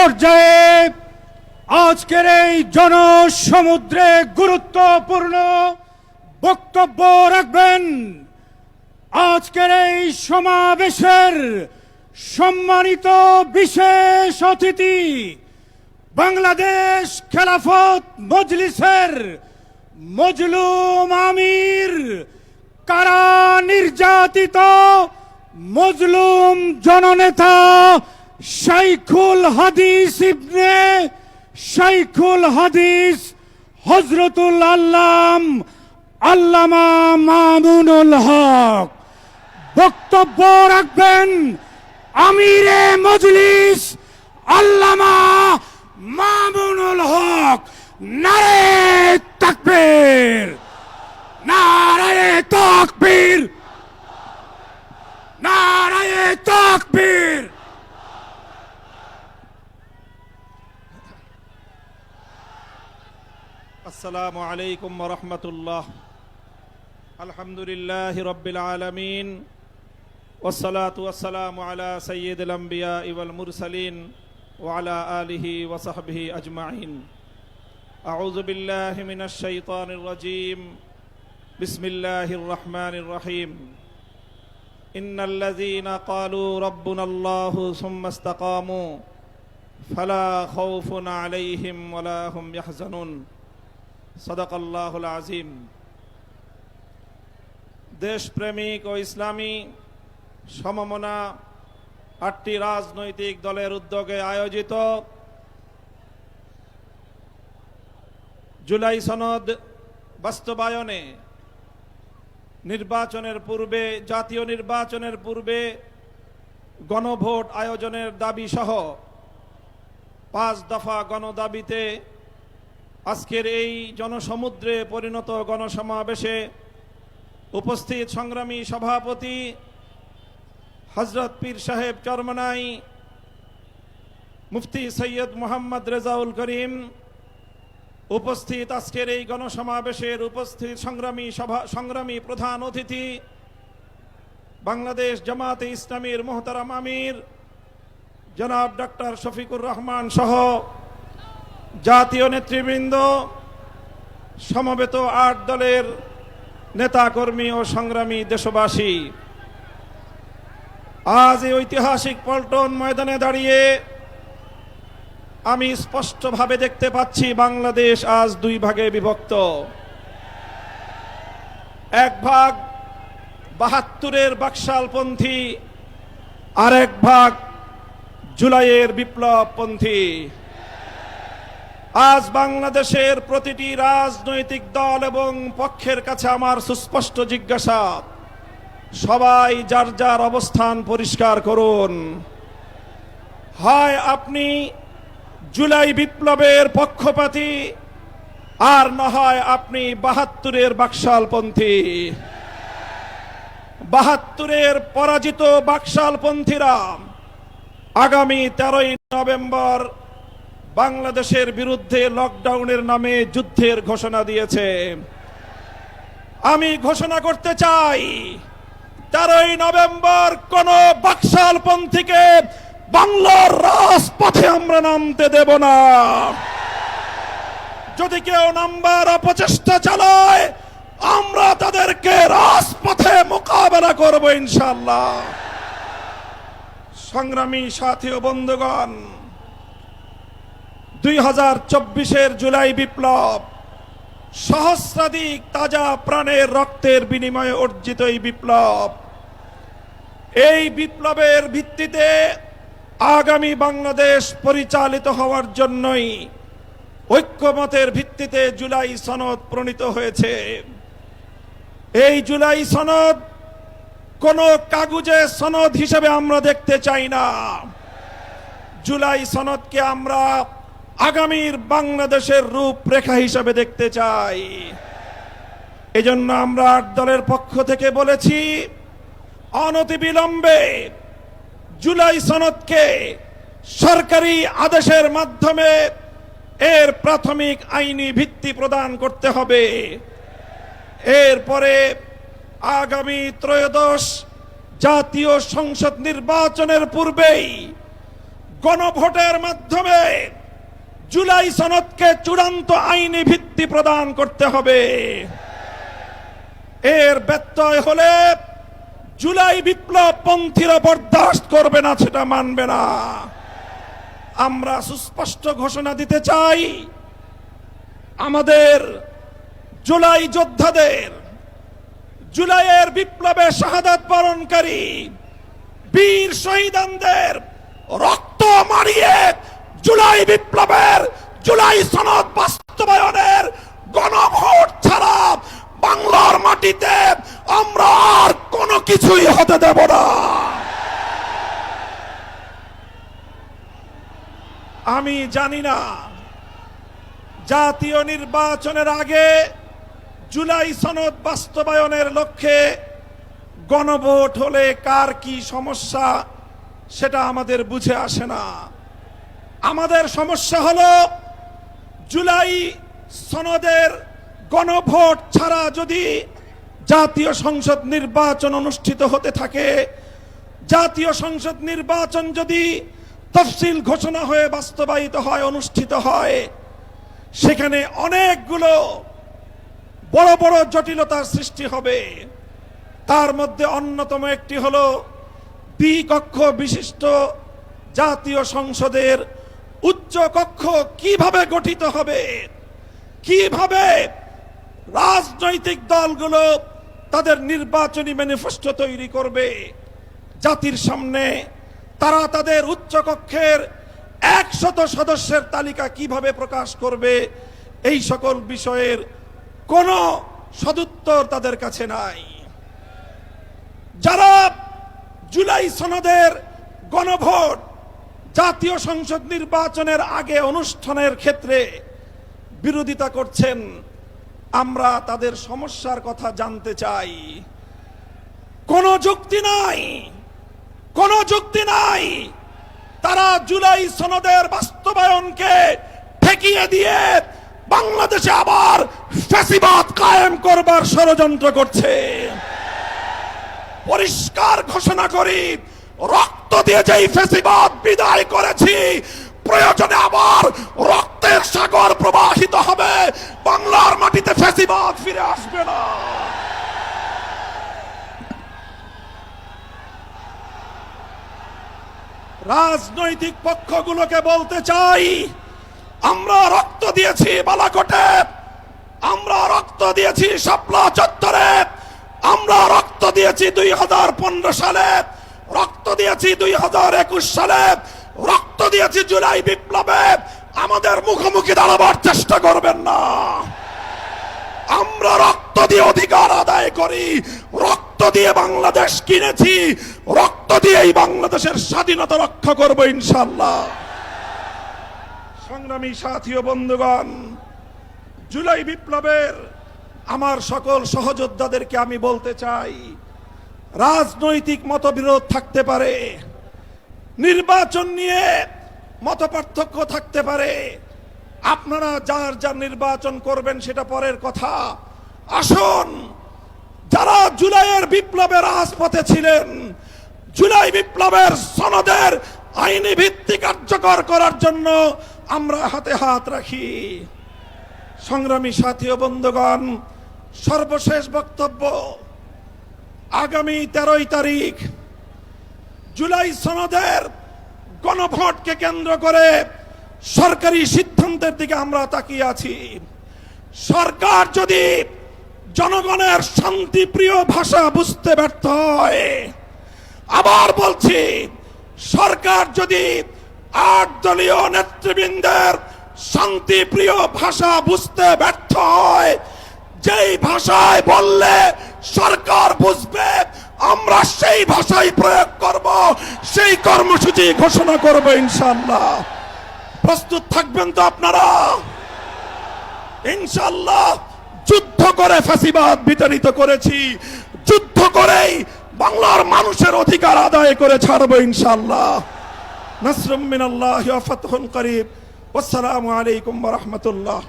পর্যায়ে আজকের এই জনসমুদ্রে গুরুত্বপূর্ণ বক্তব্য রাখবেন আজকের এই সমাবেশের সম্মানিত বিশেষ অতিথি, বাংলাদেশ খেলাফত মজলিসের মজলুম আমির, কারা নির্যাতিত মজলুম জননেতা শাইখুল হাদিস ইবনে শাইখুল হাদিস হযরতুল আল্লামা মামুনুল হক। বক্তব্য রাখবেন আমিরে মজলিস আল্লামা মামুনুল হক। নারে তাকবীর, নারে তাকবীর, নারে তাকবীর। আসসালামু আলাইকুম ওয়া রাহমাতুল্লাহ। আলহামদুলিল্লাহি রাব্বিল আলামিন ওয়াসসালাতু ওয়াসসালামু আলা সাইয়্যিদিল আমবিয়া ওয়াল মুরসালিন ওয়া আলা আলিহি ওয়া সাহবিহি আজমাইন। আউযু বিল্লাহি মিনাশ শাইতানির রাজীম। বিসমিল্লাহির রহমানির রহিম। ইন্নাল্লাযীনা ক্বালু রাব্বুনাল্লাহু সুম্মা ইসতাকামু ফালা খাউফুন আলাইহিম ওয়ালা হুম ইয়াহজানুন। সাদাকাল্লাহুল আযীম। দেশপ্রেমিক ও ইসলামী সমমনা ৮টি রাজনৈতিক দলের উদ্যোগে আয়োজিত জুলাই সনদ বাস্তবায়নে নির্বাচনের পূর্বে, জাতীয় নির্বাচনের পূর্বে গণভোট আয়োজনের দাবি সহ ৫ দফা গণদাবিতে আজকের এই জনসমুদ্রে পরিণত গণসমাবেশে উপস্থিত সংগ্রামী সভাপতি হযরত পীর সাহেব চরমনাই মুফতি সৈয়দ মোহাম্মদ রেজাউল করিম, উপস্থিত আজকের এই গণসমাবেশের উপস্থিত সংগ্রামী প্রধান অতিথি বাংলাদেশ জামাতে ইসলামীর মোহতারাম আমির জনাব ডক্টর শফিকুর রহমান সহ জাতীয় নেতৃবৃন্দ, সমবেত ৮ দলের নেতাকর্মী ও সংগ্রামী দেশবাসী, আজ এই ঐতিহাসিক পল্টন ময়দানে দাঁড়িয়ে আমি স্পষ্টভাবে দেখতে পাচ্ছি বাংলাদেশ আজ ২ ভাগে বিভক্ত। এক ভাগ ৭২-এর বাকশালপন্থী, আর এক ভাগ জুলাইয়ের বিপ্লবপন্থী। আজ বাংলাদেশের প্রতিটি রাজনৈতিক দল এবং পক্ষের কাছে আমার সুস্পষ্ট জিজ্ঞাসা, সবাই যার যার অবস্থান পরিষ্কার করুন। হয় আপনি জুলাই বিপ্লবের পক্ষপাতী, আর না হয় আপনি ৭২-এর বাকশালপন্থী। ৭২-এর পরাজিত বাকশালপন্থীরা আগামী ১৩ই নভেম্বর বাংলাদেশের বিরুদ্ধে লকডাউনের নামে যুদ্ধের ঘোষণা দিয়েছে। আমি ঘোষণা করতে চাই, ১৩ই নভেম্বর কোন বাকশালপন্থীকে বাংলার রাজপথে আমরা নামতে দেব না। যদি কেউ নামবার অপচেষ্টা চালায়, আমরা তাদেরকে রাজপথে মোকাবেলা করব ইনশাআল্লাহ। সংগ্রামী সাথী ও বন্ধুগণ, ২০২৪-এর জুলাই বিপ্লব সহস্রাধিক তাজা প্রাণের রক্তের বিনিময়ে অর্জিত এই বিপ্লব। এই বিপ্লবের ভিত্তিতে আগামী বাংলাদেশ পরিচালিত হওয়ার জন্যই ঐক্যমতের ভিত্তিতে জুলাই সনদ প্রণীত হয়েছে। এই জুলাই সনদ কোন কাগজে সনদ হিসেবে আমরা দেখতে চাই না। জুলাই সনদকে আমরা আগামীর বাংলাদেশের রূপরেখা হিসেবে দেখতে চাই। এজন্য আমরা ৮ দলের পক্ষ থেকে বলেছি, অনতিবিলম্বে জুলাই সনদকে সরকারি আদেশের মাধ্যমে এর প্রাথমিক আইনি ভিত্তি প্রদান করতে হবে। এরপরে আগামী ত্রয়োদশ জাতীয় সংসদ নির্বাচনের পূর্বেই গণভোটের মাধ্যমে জুলাই সনদকে চূড়ান্ত আইনি ভিত্তি প্রদান করতে হবে। এর ব্যত্যয় হলে জুলাই বিপ্লব পন্থীরা বরদাস্ত করবে না, সেটা মানবে না। আমরা সুস্পষ্ট ঘোষণা দিতে চাই, আমাদের জুলাই যোদ্ধাদের, জুলাইয়ের বিপ্লবে শাহাদাত বরণকারী বীর শহীদদের রক্ত মারিয়ে জুলাই বিপ্লবের, জুলাই সনদ বাস্তবায়নের গণভোট ছাড়া বাংলার মাটিতে আমরা আর কোনো কিছুই হতে দেব না। আমি জানি না জাতীয় নির্বাচনের আগে জুলাই সনদ বাস্তবায়নের লক্ষ্যে গণভোট হলে কার কি সমস্যা, সেটা আমাদের বুঝে আসে না। আমাদের সমস্যা হলো জুলাই সনদের গণভোট ছাড়া যদি জাতীয় সংসদ নির্বাচন অনুষ্ঠিত হতে থাকে, জাতীয় সংসদ নির্বাচন যদি তফসিল ঘোষণা হয়ে বাস্তবায়িত হয়, অনুষ্ঠিত হয়, সেখানে অনেকগুলো বড় বড় জটিলতার সৃষ্টি হবে। তার মধ্যে অন্যতম একটি হলো দ্বিকক্ষ বিশিষ্ট জাতীয় সংসদের উচ্চ কক্ষ কিভাবে গঠিত হবে, কিভাবে রাজনৈতিক দলগুলো তাদের নির্বাচনী ম্যানিফেস্টো তৈরি করবে, জাতির সামনে তারা তাদের উচ্চ কক্ষের 100 সদস্যের তালিকা কিভাবে প্রকাশ করবে, এই সকল বিষয়ের কোনো সদুত্তর তাদের কাছে নাই। যারা জুলাই সনদের গণভোট জাতীয় সংসদ নির্বাচনের আগে অনুষ্ঠানের ক্ষেত্রে বিরোধিতা করছেন, আমরা তাদের সমস্যার কথা জানতে চাই। কোনো যুক্তি নাই, কোনো যুক্তি নাই। তারা জুলাই সনদের বাস্তবায়নকে ঠেকিয়ে দিয়ে বাংলাদেশে আবার ফ্যাসিবাদ কায়েম করবার ষড়যন্ত্র করছে। পরিষ্কার ঘোষণা করি, রক্ত দিয়ে যেই ফ্যাসিবাদ বিদায় করেছি, প্রয়োজনে আবার রক্তের সাগর প্রবাহিত হবে, বাংলার মাটিতে ফ্যাসিবাদ ফিরে আসবে না। রাজনৈতিক পক্ষগুলোকে বলতে চাই, আমরা রক্ত দিয়েছি বালাকোটে, আমরা রক্ত দিয়েছি শাপলা চত্বরে, আমরা রক্ত দিয়েছি 2015 সালে, রক্ত দিয়েছি 2021 সালে, রক্ত দিয়েছি জুলাই বিপ্লবে। আমাদের মুখোমুখি দাঁড়াবার চেষ্টা করবেন না। আমরা রক্ত দিয়ে অধিকার আদায় করি, রক্ত দিয়ে বাংলাদেশ কিনেছি, রক্ত দিয়েই বাংলাদেশের স্বাধীনতা রক্ষা করব ইনশাআল্লাহ। সংগ্রামী সাথী ও বন্ধুগণ, জুলাই বিপ্লবের আমার সকল সহযোদ্ধাদেরকে আমি বলতে চাই, রাজনৈতিক মতবিরোধ থাকতে পারে, নির্বাচন নিয়ে মতপার্থক্য থাকতে পারে, আপনারা যার যার নির্বাচন করবেন সেটা পরের কথা। আসুন, যারা জুলাইয়ের বিপ্লবের রাজপথে ছিলেন, জুলাই বিপ্লবের সনদের আইনি ভিত্তি কার্যকর করার জন্য আমরা হাতে হাত রাখি। সংগ্রামী সাথী ও বন্ধুগণ, সর্বশেষ বক্তব্য, আগামী 13 তারিখ জুলাই সনদের গণভোটকে কেন্দ্র করে সরকারি সিদ্ধান্তের দিকে আমরা তাকিয়ে আছি। সরকার যদি জনগণের শান্তিপ্রিয় ভাষা বুঝতে ব্যর্থ হয়, আবার বলছি, সরকার যদি 8 দলীয় নেতৃবৃন্দের শান্তিপ্রিয় ভাষা বুঝতে ব্যর্থ হয়, যেই ভাষায় বললে সরকার বুঝবে, আমরা সেই ভাষাই প্রয়োগ করব, সেই কর্মসূচি ঘোষণা করব ইনশাআল্লাহ। প্রস্তুত থাকবেন তো আপনারা? ইনশাআল্লাহ যুদ্ধ করে ফ্যাসিবাদ বিতাড়িত করেছি, যুদ্ধ করেই বাংলার মানুষের অধিকার আদায় করে ছাড়বো ইনশাআল্লাহ। নাসরুম মিনাল্লাহি ওয়া ফাতহুন করিব। আসসালামু আলাইকুম ওয়া রাহমাতুল্লাহ।